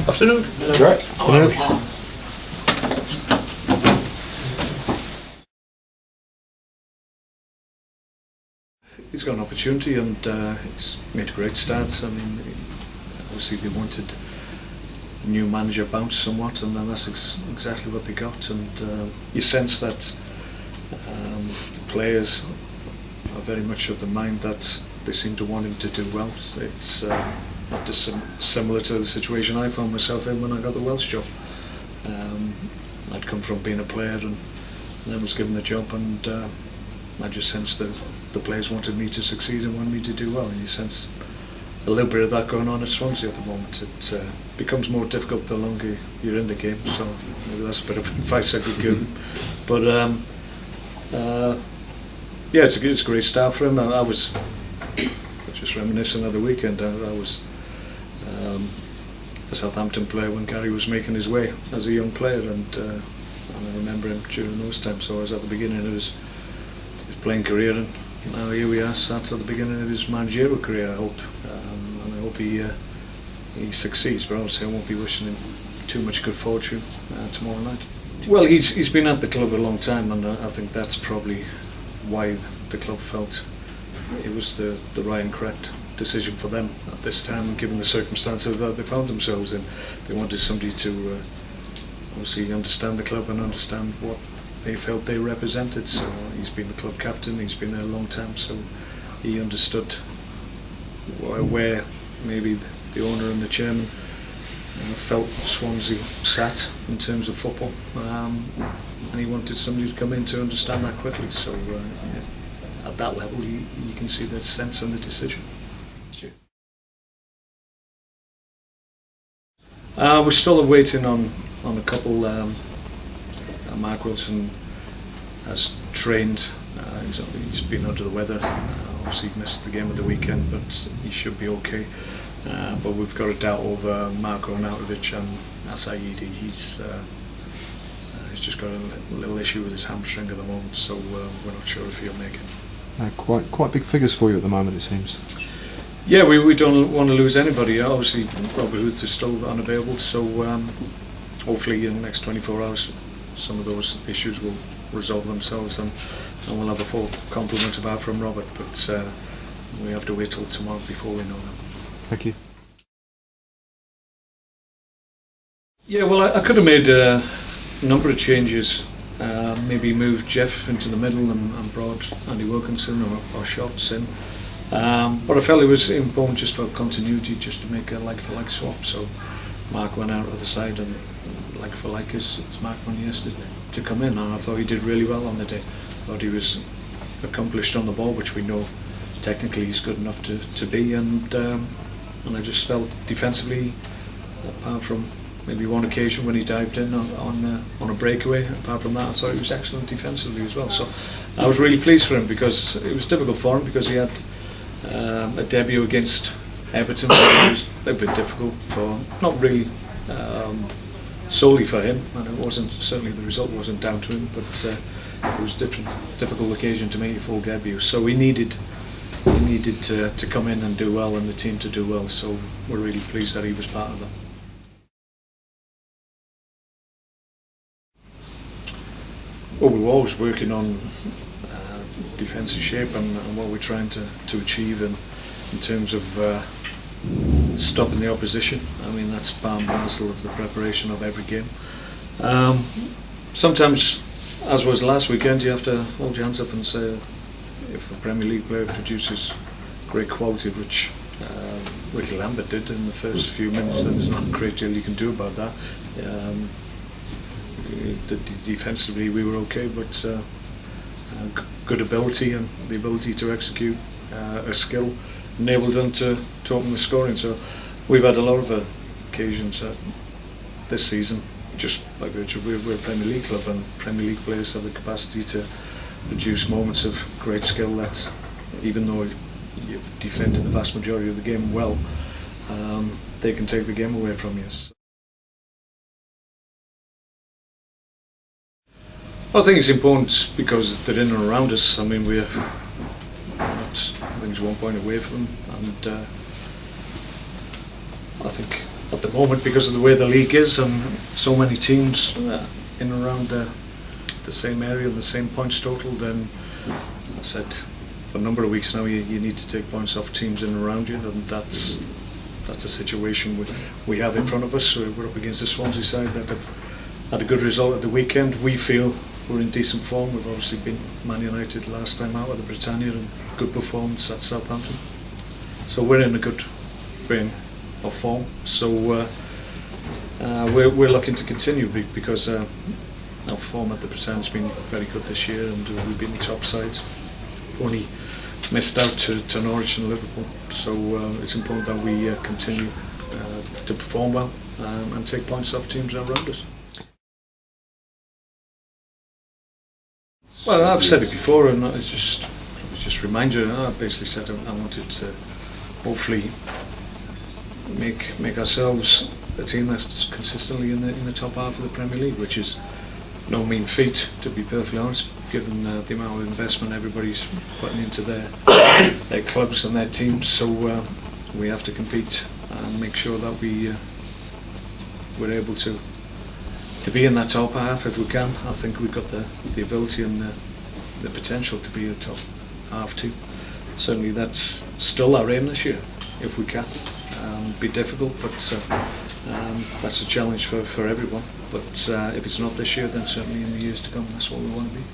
Afternoon. Right. He's got an opportunity and he's made a great start. I mean, obviously they wanted a new manager bounce somewhat, and then that's exactly what they got. And you sense that the players are very much of the mind that they seem to want him to do well. It's not dissimilar to the situation I found myself in when I got the Welsh job. I'd come from being a player and then was given the job, and I just sensed that the players wanted me to succeed and wanted me to do well. And you sense a little bit of that going on at Swansea at the moment. It becomes more difficult the longer you're in the game, so maybe that's a bit of advice I could give. But yeah, it's a great start for him. I was just reminiscing of the weekend. I was a Southampton player when Gary was making his way as a young player, and I remember him during those times. So I was at the beginning of his playing career, and now here we are, sat at the beginning of his managerial career. I hope, and I hope he succeeds. But obviously, I won't be wishing him too much good fortune tomorrow night. Well, he's been at the club a long time, and I think that's probably why the club felt it was the right and correct decision for them at this time, given the circumstances that they found themselves in. They wanted somebody to obviously understand the club and understand what they felt they represented. So he's been the club captain, he's been there a long time, so he understood where maybe the owner and the chairman felt Swansea sat in terms of football, and he wanted somebody to come in to understand that quickly. So at that level you can see the sense and the decision. We're still waiting on a couple. Mark Wilson has trained. He's been under the weather. Obviously missed the game of the weekend, but he should be okay. But we've got a doubt over Marko Arnautovic and Asaidi. He's just got a little issue with his hamstring at the moment, so we're not sure if he'll make it. Quite big figures for you at the moment, it seems. Yeah, we don't want to lose anybody. Obviously, Robert Huth is still unavailable, so hopefully in the next 24 hours some of those issues will resolve themselves, and we'll have a full complement apart from Robert. But we have to wait till tomorrow before we know that. Thank you. Yeah, well, I could have made a number of changes. Maybe moved Jeff into the middle and brought Andy Wilkinson or Shots in. But I felt it was important just for continuity, just to make a like-for-like swap. So Mark went out of the side, and like-for-like is Mark Hughes to come in, and I thought he did really well on the day. I thought he was accomplished on the ball, which we know technically he's good enough to be, and I just felt defensively, apart from maybe one occasion when he dived in on a breakaway, apart from that I thought he was excellent defensively as well. So I was really pleased for him, because it was difficult for him, because he had a debut against Everton, which was a bit difficult for, not really solely for him, and it wasn't, certainly the result wasn't down to him, but it was difficult occasion to make a full debut. So he needed to come in and do well, and the team to do well. So we're really pleased that he was part of that. Well, we were always working on defensive shape and what we're trying to achieve in terms of stopping the opposition. I mean, that's part and parcel of the preparation of every game. Sometimes, as was last weekend, you have to hold your hands up and say, if a Premier League player produces great quality, which Ricky Lambert did in the first few minutes, then there's not a great deal you can do about that. Defensively we were okay, but good ability and the ability to execute a skill enabled them to open the scoring. So we've had a lot of occasions this season, just by virtue of we're a Premier League club, and Premier League players have the capacity to produce moments of great skill that, even though you've defended the vast majority of the game well, they can take the game away from you. I think it's important because they're in and around us. I mean, we're not, I think it's 1 point away from them, and I think at the moment, because of the way the league is and so many teams in and around the same area, the same points total, then I said for a number of weeks now you need to take points off teams in and around you, and that's the situation we have in front of us. So we're up against the Swansea side that have had a good result at the weekend. We feel we're in decent form. We've obviously been Man United last time out at the Britannia, and good performance at Southampton. So we're in a good vein of form. So we're looking to continue because our form at the Britannia has been very good this year, and we've been the top side. Only missed out to Norwich and Liverpool. So it's important that we continue to perform well and take points off teams around us. Well, I've said it before, and it's just remind you. I basically said I wanted to hopefully make ourselves a team that's consistently in the top half of the Premier League, which is no mean feat, to be perfectly honest, given the amount of investment everybody's putting into their clubs and their teams. So we have to compete and make sure that we're able to be in that top half if we can. I think we've got the ability and the potential to be a top half team. Certainly that's still our aim this year, if we can. Be difficult, but that's a challenge for everyone. But if it's not this year, then certainly in the years to come, that's what we want to be.